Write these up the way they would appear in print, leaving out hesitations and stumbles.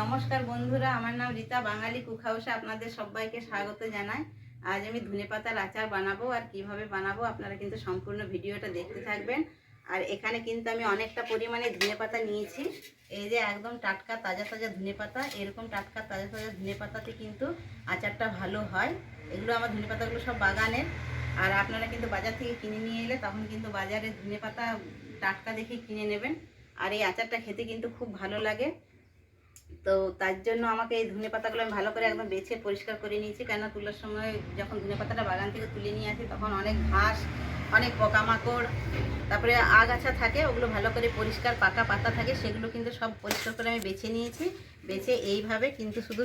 নমস্কার বন্ধুরা, আমার নাম রীতা। বাঙালি কুক হাউসে আপনাদের সবাইকে স্বাগত জানাই। আজ আমি ধনেপাতার আচার বানাবো, আর কিভাবে বানাবো আপনারা কিন্তু সম্পূর্ণ ভিডিওটা দেখতে থাকবেন। আর এখানে কিন্তু আমি অনেকটা পরিমাণে ধনেপাতা নিয়েছি। এই যে একদম টাটকা তাজা তাজা ধনেপাতা, এরকম টাটকা তাজা তাজা ধনেপাতাতে কিন্তু আচারটা ভালো হয়। এগুলো আমার ধনেপাতাগুলো সব বাগানের। আর আপনারা কিন্তু বাজার থেকে কিনে নিয়ে এলে তখন কিন্তু বাজারে ধনেপাতা টাটকা দেখে কিনে নেবেন। আর এই আচারটা খেতে কিন্তু খুব ভালো লাগে। তো তার জন্য আমাকে এই ধনেপাতাগুলো আমি ভালো করে একদম বেছে পরিষ্কার করে নিয়েছি, কেন তোলার সময় যখন ধনেপাতাটা বাগান থেকে তুলে নিয়ে আসি তখন অনেক ঘাস, অনেক পোকামাকড়, তারপরে আগাছা থাকে, ওগুলো ভালো করে পরিষ্কার পাকা পাতা থাকে, সেগুলো কিন্তু সব পরিষ্কার করে আমি বেছে নিয়েছি। বেছে এইভাবে কিন্তু শুধু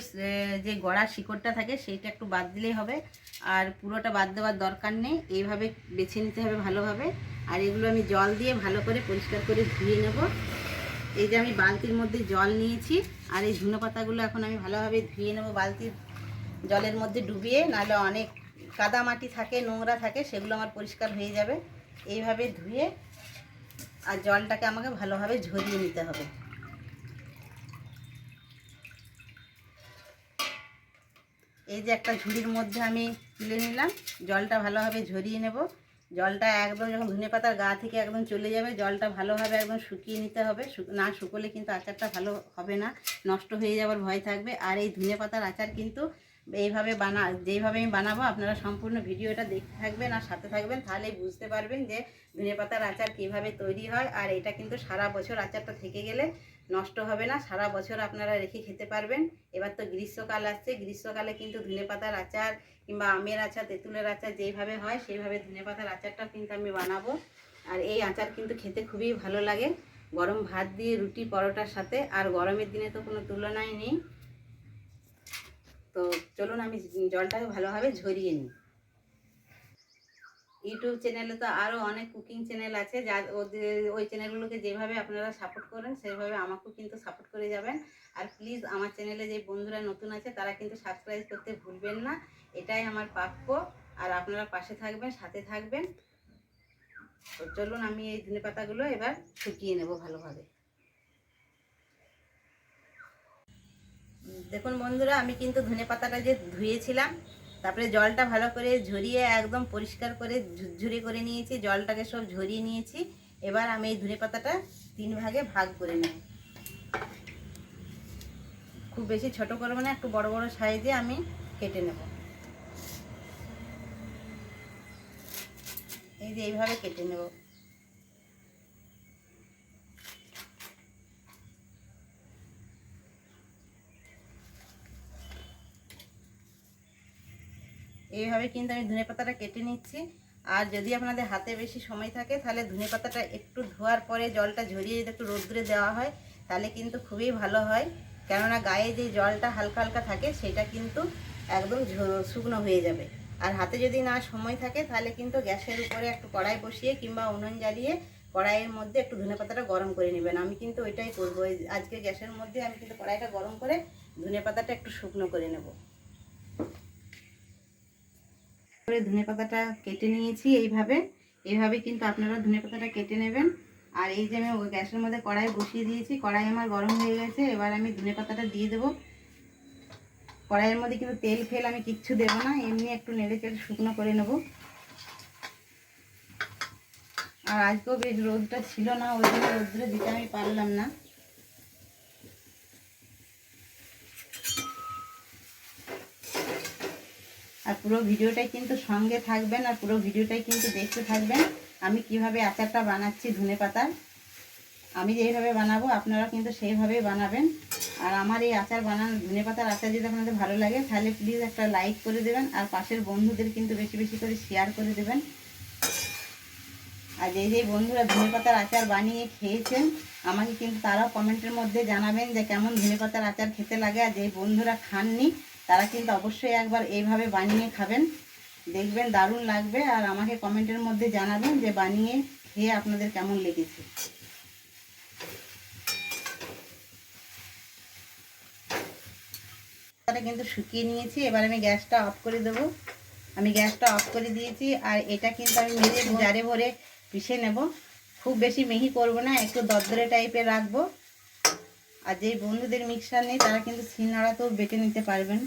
যে গড়ার শিকড়টা থাকে সেইটা একটু বাদ দিলেই হবে, আর পুরোটা বাদ দেওয়ার দরকার নেই। এইভাবে বেছে নিতে হবে ভালোভাবে। আর এগুলো আমি জল দিয়ে ভালো করে পরিষ্কার করে ধুয়ে নেব। এই যে আমি বালতির মধ্যে জল নিয়েছি, আর এই ধনেপাতাগুলো এখন আমি ভালোভাবে ধুয়ে নেব বালতির জলের মধ্যে ডুবিয়ে, নাহলে অনেক কাদা মাটি থাকে, নোংরা থাকে, সেগুলো আমার পরিষ্কার হয়ে যাবে। এইভাবে ধুয়ে আর জলটাকে আমাকে ভালোভাবে ঝরিয়ে নিতে হবে। এই যে একটা ঝুড়ির মধ্যে আমি তুলে নিলাম, জলটা ভালোভাবে ঝরিয়ে নেব। জলটা একদম যখন ধনেপাতার গা থেকে একদম চলে যাবে, জলটা ভালোভাবে একদম শুকিয়ে নিতে হবে। না শুকোলে কিন্তু আচারটা ভালো হবে না, নষ্ট হয়ে যাওয়ার ভয় থাকবে। আর এই ধনেপাতার আচার কিন্তু এইভাবে যেইভাবে আমি বানাবো আপনারা সম্পূর্ণ ভিডিওটা দেখতে থাকবেন আর সাথে থাকবেন, তাহলেই বুঝতে পারবেন যে ধনেপাতার আচার কীভাবে তৈরি হয়। আর এটা কিন্তু সারা বছর আচারটা থেকে গেলে নষ্ট হবে না, সারা বছর আপনারা রেখে খেতে পারবেন। এবার তো গ্রীষ্মকাল আসছে, গ্রীষ্মকালে কিন্তু ধনেপাতার আচার কিংবা আমের আচার, তেঁতুলের আচার যেইভাবে হয় সেইভাবে ধনেপাতার আচারটাও কিন্তু আমি বানাবো। আর এই আচার কিন্তু খেতে খুবই ভালো লাগে গরম ভাত দিয়ে, রুটি পরোটার সাথে। আর গরমের দিনে তো কোনো তুলনাই নেই। তো চলুন আমি জলটাকে ভালোভাবে ঝরিয়ে নিই। ইউটিউব চ্যানেলে তো আরও অনেক কুকিং চ্যানেল আছে, যা ওই চ্যানেলগুলোকে যেভাবে আপনারা সাপোর্ট করেন সেইভাবে আমাকেও কিন্তু সাপোর্ট করে যাবেন। আর প্লিজ আমার চ্যানেলে যে বন্ধুরা নতুন আছে তারা কিন্তু সাবস্ক্রাইব করতে ভুলবেন না, এটাই আমার প্রাপ্য। আর আপনারা পাশে থাকবেন, সাথে থাকবেন। তো চলুন আমি এই ধনেপাতাগুলো এবার শুকিয়ে নেব ভালোভাবে। দেখুন বন্ধুরা, আমি কিন্তু ধনেপাতাটা যে ধুয়েছিলাম, তারপরে জলটা ভালো করে ঝরিয়ে একদম পরিষ্কার করে ঝুরঝুরে করে নিয়েছি, জলটাকে সব ঝরিয়ে নিয়েছি। এবার আমি এই ধনেপাতাটা 3 ভাগে ভাগ করে নেব। খুব বেশি ছোট করবো না, একটু বড় বড় সাইজে আমি কেটে নেব। এই যে এইভাবে কেটে নেব। এইভাবে কিন্তু আমি ধনেপাতাটা কেটে নিচ্ছি। আর যদি আপনাদের হাতে বেশি সময় থাকে তাহলে ধনেপাতাটা একটু ধোয়ার পরে জলটা ঝরিয়ে যদি একটু রোদ্রে দেওয়া হয় তাহলে কিন্তু খুবই ভালো হয়, কেননা গায়ে যে জলটা হালকা হালকা থাকে সেটা কিন্তু একদম শুকনো হয়ে যাবে। আর হাতে যদি না সময় থাকে তাহলে কিন্তু গ্যাসের উপরে একটু কড়াই বসিয়ে কিংবা উনুন জ্বালিয়ে কড়াইয়ের মধ্যে একটু ধনেপাতাটা গরম করে নেবেন। আমি কিন্তু ওইটাই করবো। আজকে গ্যাসের মধ্যে আমি কিন্তু কড়াইটা গরম করে ধনেপাতাটা একটু শুকনো করে নেব। ধনেপাতাটা কেটে নিয়েছি এইভাবে। এইভাবে কিন্তু আপনারা ধনেপাতাটা কেটে নেবেন। আর এই যে আমি গ্যাসের মধ্যে কড়াই বসিয়ে দিয়েছি, কড়াই আমার গরম হয়ে গেছে। এবার আমি ধনেপাতাটা দিয়ে দেবো। কড়াইয়ের মধ্যে কিন্তু তেল ফেল আমি কিচ্ছু দেবো না, এমনি একটু নেড়ে চেড়ে শুকনো করে নেব। আর আজকেও বেশ রোদটা ছিল না, ওই জন্য রোদ্রে দিতে আমি পারলাম না। আর পুরো ভিডিওটাই কিন্তু সঙ্গে থাকবেন, আর পুরো ভিডিওটাই কিন্তু দেখতে থাকবেন আমি কিভাবে আচারটা বানাচ্ছি ধনেপাতার। আমি যেইভাবে বানাবো আপনারা কিন্তু সেইভাবেই বানাবেন। আর আমার এই আচার ধনেপাতার আচার যদি আপনাদের ভালো লাগে তাহলে প্লিজ একটা লাইক করে দেবেন, আর পাশের বন্ধুদের কিন্তু বেশি বেশি করে শেয়ার করে দেবেন। আর যেই বন্ধুরা ধনেপাতার আচার বানিয়ে খেয়েছেন আমাকে কিন্তু তারাও কমেন্টের মধ্যে জানাবেন যে কেমন ধনেপাতার আচার খেতে লাগে। আর যেই বন্ধুরা খাননি তারা কিন্তু অবশ্যই একবার এইভাবে বানিয়ে খাবেন, দেখবেন দারুণ লাগবে। আর আমাকে কমেন্টের মধ্যে জানাবেন যে বানিয়ে খেয়ে আপনাদের কেমন লেগেছে। কিন্তু শুকিয়ে নিয়েছি, এবার আমি গ্যাসটা অফ করে দেবো। আমি গ্যাসটা অফ করে দিয়েছি। আর এটা কিন্তু আমি মেরে জারে ভরে পিষে নেব। খুব বেশি মিহি করব না, একটু দরদরে টাইপের রাখবো। আর যেই বন্ধুদের মিক্সার নেই তারা কিন্তু শিলনোড়াতেও বেটে নিতে পারবেন।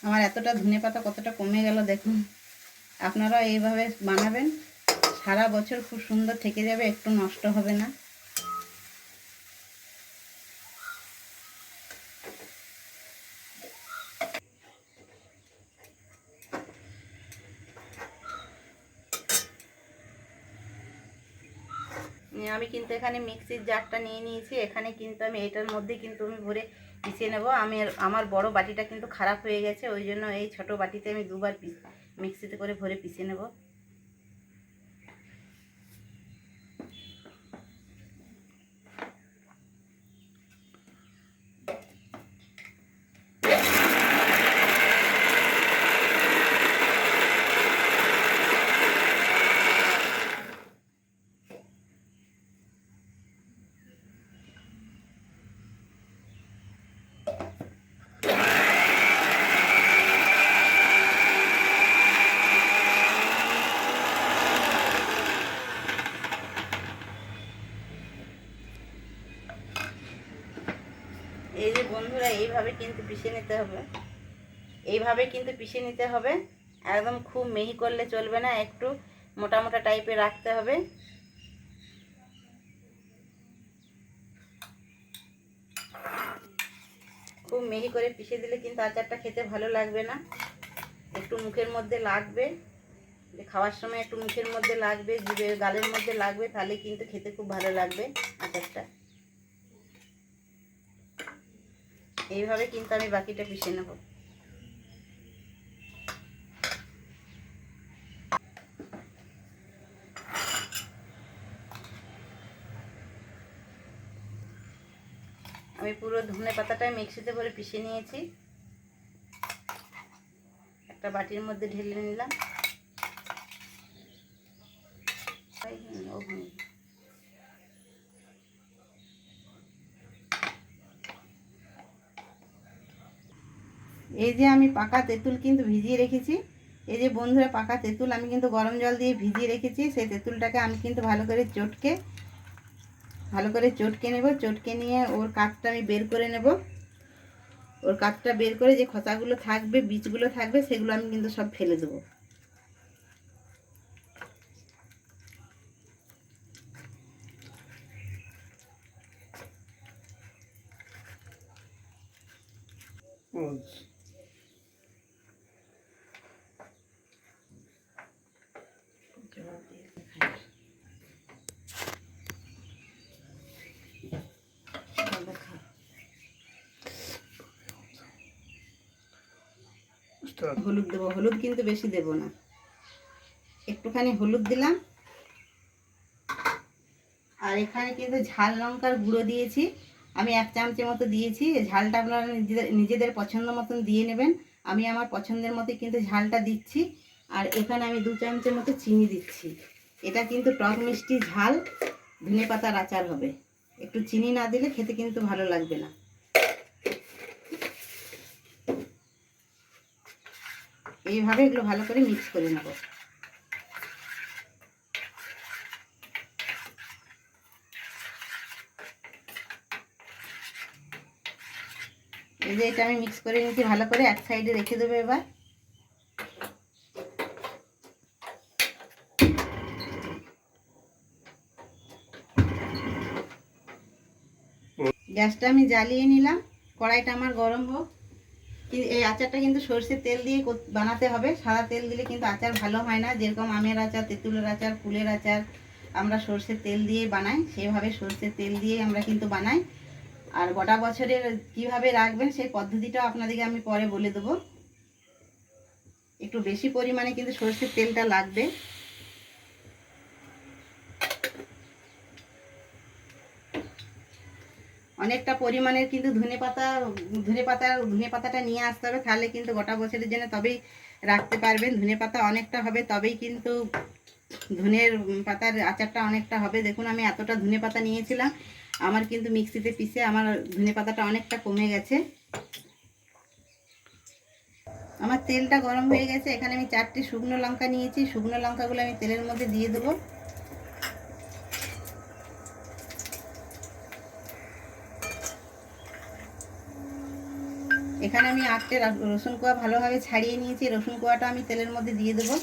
আমার এতটা ধনেপাতা কতটা কমে গেল দেখুন। আপনারা এইভাবে বানাবেন, সারা বছর খুব সুন্দর থেকে যাবে, একটু নষ্ট হবে না। আমি কিন্তু এখানে মিক্সির জারটা নিয়ে নিয়েছি। এখানে কিন্তু আমি এটার মধ্যে কিন্তু আমি ভরে পিষে নেব। আমার বড় বাটিটা কিন্তু খারাপ হয়ে গেছে, ওই জন্য এই ছোট বাটিতে আমি দুবার মিক্সিতে করে ভরে পিষে নেব। এই যে বন্ধুরা, এইভাবে কিন্তু পিষে নিতে হবে, এইভাবে কিন্তু পিষে নিতে হবে। একদম খুব মিহি করলে চলবে না, একটু মোটা মোটা টাইপের রাখতে হবে। খুব মিহি করে পিষে দিলে কিন্তু আচারটা খেতে ভালো লাগবে না, একটু মুখের মধ্যে লাগবে, খাওয়ার সময় একটু মুখের মধ্যে লাগবে, জিভে গালের মধ্যে লাগবে, তাহলে কিন্তু খেতে খুব ভালো লাগবে আচারটা। এইভাবে কিন্তু আমি বাকিটা পিষে নেব। আমি পুরো ধনেপাতাটাই মিক্সিতে ভরে পিষে নিয়েছি, একটা বাটির মধ্যে ঢেলে নিলাম। এই যে আমি পাকা তেঁতুল কিন্তু ভিজিয়ে রেখেছি। এই যে বন্ধুরা, পাকা তেঁতুল আমি কিন্তু গরম জল দিয়ে ভিজিয়ে রেখেছি। সেই তেঁতুলটাকে আমি কিন্তু ভালো করে চটকে নেব। চটকে নিয়ে ওর কাঠটা আমি বের করে নেব। ওর কাঠটা বের করে যে খোসাগুলো থাকবে, বীজগুলো থাকবে, সেগুলো আমি কিন্তু সব ফেলে দেবো। হলুদ দেবো, হলুদ কিন্তু বেশি দেব না, একটুখানি হলুদ দিলাম। আর এখানে কিন্তু ঝাল লঙ্কার গুঁড়ো দিয়েছি, আমি 1 চামচের মতো দিয়েছি। ঝালটা আপনারা নিজেদের পছন্দ মতন দিয়ে নেবেন। আমি আমার পছন্দের মতো কিন্তু ঝালটা দিচ্ছি। আর এখানে আমি 2 চামচের মতো চিনি দিচ্ছি। এটা কিন্তু টক মিষ্টি ঝাল ধনেপাতার আচার হবে, একটু চিনি না দিলে খেতে কিন্তু ভালো লাগবে না। এইভাবে এগুলো ভালো করে মিক্স করে নেব। এই যে এটা আমি মিক্স করে নিয়েছি ভালো করে, এক সাইডে রেখে দেবো। এবার গ্যাসটা আমি জ্বালিয়ে নিলাম, কড়াইটা আমার গরম হোক। এই আচারটা কিন্তু সরষের তেল দিয়ে বানাতে হবে, সাদা তেল দিলে কিন্তু আচার ভালো হয় না। যেরকম আমের আচার, তেঁতুলের আচার, কুলের আচার আমরা সরষের তেল দিয়ে বানাই, সেভাবে সরষের তেল দিয়ে আমরা কিন্তু বানাই। আর গোটা বছরের কিভাবে রাখবেন সেই পদ্ধতিটাও আপনাদেরকে আমি পরে বলে দেবো। একটু বেশি পরিমাণে কিন্তু সরষের তেলটা লাগবে। অনেকটা পরিমাণের কিন্তু ধনেপাতাটা নিয়ে আসতে হবে, তাহলে কিন্তু গোটা বছরের জন্য তবেই রাখতে পারবেন। ধনেপাতা অনেকটা হবে তবেই কিন্তু ধনের পাতার আচারটা অনেকটা হবে। দেখুন আমি এতটা ধনেপাতা নিয়েছিলাম, আমার কিন্তু মিক্সিতে পিষে আমার ধনেপাতাটা অনেকটা কমে গেছে। আমার তেলটা গরম হয়ে গেছে, এখানে আমি 4টে শুকনো লঙ্কা নিয়েছি। শুকনো লঙ্কাগুলো আমি তেলের মধ্যে দিয়ে দেবো। এখানে আমি 8টে রসুন কোয়া ভালোভাবে ছাড়িয়ে নিয়েছি। রসুন কোয়াটা আমি তেলের মধ্যে দিয়ে দেবো।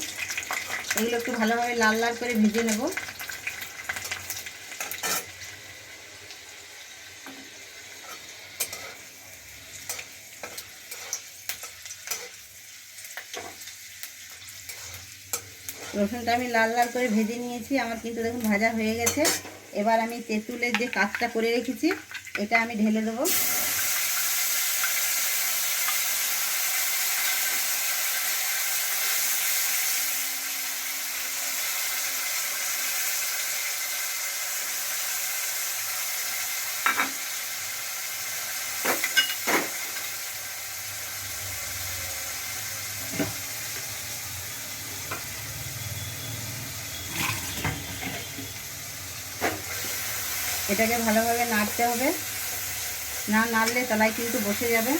এগুলো একটু ভালোভাবে লাল লাল করে ভেজে নেব। রসুনটা আমি লাল লাল করে ভেজে নিয়েছি, আমার কিন্তু দেখুন ভাজা হয়ে গেছে। এবার আমি তেঁতুলের যে কাজটা করে রেখেছি এটা আমি ঢেলে দেবো। এটাকে ভালোভাবে নাড়তে হবে, না নাড়লে তলায় কিন্তু বসে যাবে।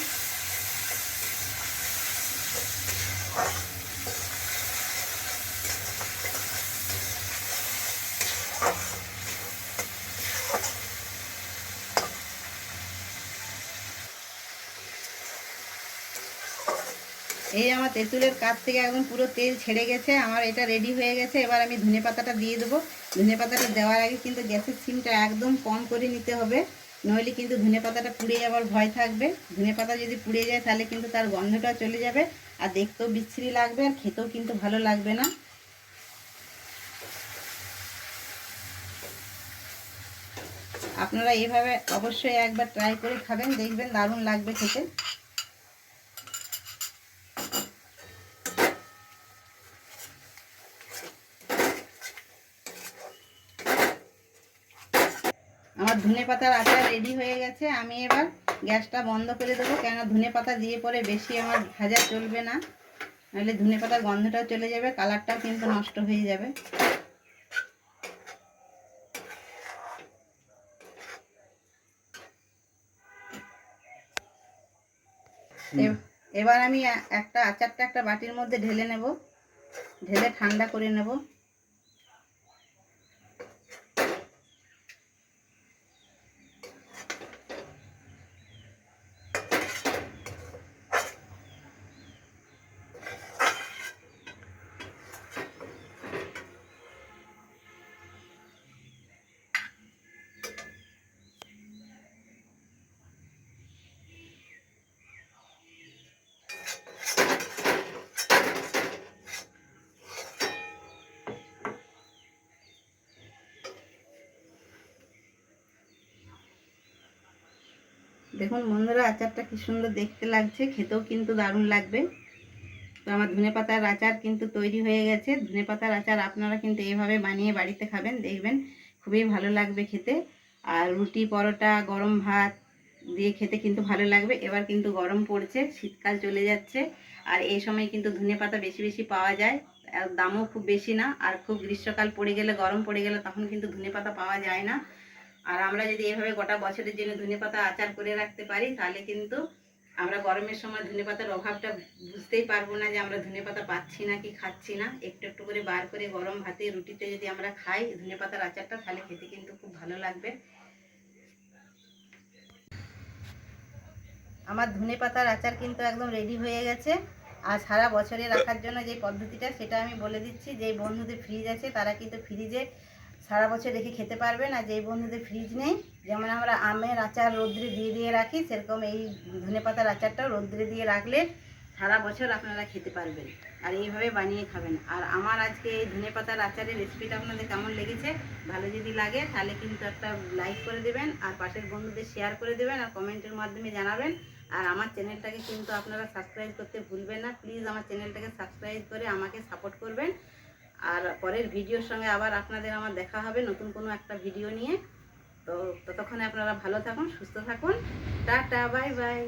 এই আমার তেঁতুলের কাঠ থেকে একদম পুরো তেল ছেড়ে গেছে, আমার এটা রেডি হয়ে গেছে। এবার আমি ধনেপাতাটা দিয়ে দেবো। ধনেপাতাটা দেওয়ার আগে কিন্তু গ্যাসের সিমটা একদম কম করে নিতে হবে, নইলে কিন্তু ধনেপাতাটা পুড়ে যাওয়ার ভয় থাকবে। ধনেপাতা যদি পুড়ে যায় তাহলে কিন্তু তার গন্ধটা চলে যাবে, আর দেখতেও বিচ্ছিরি লাগবে, আর খেতেও কিন্তু ভালো লাগবে না। আপনারা এইভাবে অবশ্যই একবার ট্রাই করে খাবেন, দেখবেন দারুণ লাগবে খেতে। আমার ধনেপাতার আচার রেডি হয়ে গেছে। আমি এবার গ্যাসটা বন্ধ করে দেবো, কেননা ধনেপাতা দিয়ে পরে বেশি আমার ভাজা চলবে না, নাহলে ধনেপাতার গন্ধটাও চলে যাবে, কালারটাও কিন্তু নষ্ট হয়ে যাবে। এবার আমি আচারটা একটা বাটির মধ্যে ঢেলে নেব, ঢেলে ঠান্ডা করে নেব। দেখুন বন্ধুরা, আচারটা কি সুন্দর দেখতে লাগছে, খেতেও কিন্তু দারুণ লাগবে। তো আমার ধনেপাতার আচার কিন্তু তৈরি হয়ে গেছে। ধনেপাতার আচার আপনারা কিন্তু এইভাবে বানিয়ে বাড়িতে খাবেন, দেখবেন খুবই ভালো লাগবে খেতে। আর রুটি, পরোটা, গরম ভাত দিয়ে খেতে কিন্তু ভালো লাগবে। এবার কিন্তু গরম পড়ছে, শীতকাল চলে যাচ্ছে, আর এই সময় কিন্তু ধনেপাতা বেশি বেশি পাওয়া যায়, আর দামও খুব বেশি না। আর খুব গ্রীষ্মকাল পড়ে গেলে, গরম পড়ে গেলে তখন কিন্তু ধনেপাতা পাওয়া যায় না। আর আমরা যদি এভাবে গোটা বছরের জন্য ধনেপাতা আচার করে রাখতে পারি, তাহলে কিন্তু আমরা গরমের সময় ধনেপাতার অভাবটা বুঝতেই পারবো না, যে আমরা ধনেপাতা পাচ্ছি না কি খাচ্ছি না। একটু একটু করে বার করে গরম ভাতে, রুটিতে যদি আমরা খাই ধনেপাতার আচারটা, তাহলে খেতে কিন্তু খুব ভালো লাগবে। আমার ধনেপাতার আচার কিন্তু একদম রেডি হয়ে গেছে। আর সারা বছরে রাখার জন্য যে পদ্ধতিটা, সেটা আমি বলে দিচ্ছি। যেই বন্ধুদের ফ্রিজ আছে তারা কিন্তু ফ্রিজে সারা বছর রেখে খেতে পারবেন। আর যেই বন্ধুদের ফ্রিজ নেই, যেমন আমরা আমের আচার রোদ্রে দিয়ে রাখি, সেরকম এই ধনেপাতার আচারটাও রোদ্রে দিয়ে রাখলে সারা বছর আপনারা খেতে পারবেন, আর এইভাবে বানিয়ে খাবেন। আর আমার আজকে এই ধনেপাতার আচারের রেসিপিটা আপনাদের কেমন লেগেছে, ভালো যদি লাগে তাহলে কিন্তু একটা লাইক করে দেবেন, আর পাশের বন্ধুদের শেয়ার করে দেবেন, আর কমেন্টের মাধ্যমে জানাবেন। আর আমার চ্যানেলটাকে কিন্তু আপনারা সাবস্ক্রাইব করতে ভুলবেন না। প্লিজ আমার চ্যানেলটাকে সাবস্ক্রাইব করে আমাকে সাপোর্ট করবেন। আর পরের ভিডিওর সঙ্গে আবার আপনাদের আমার দেখা হবে নতুন কোনো একটা ভিডিও নিয়ে। তো ততক্ষণে আপনারা ভালো থাকুন, সুস্থ থাকুন। Tata, bye bye.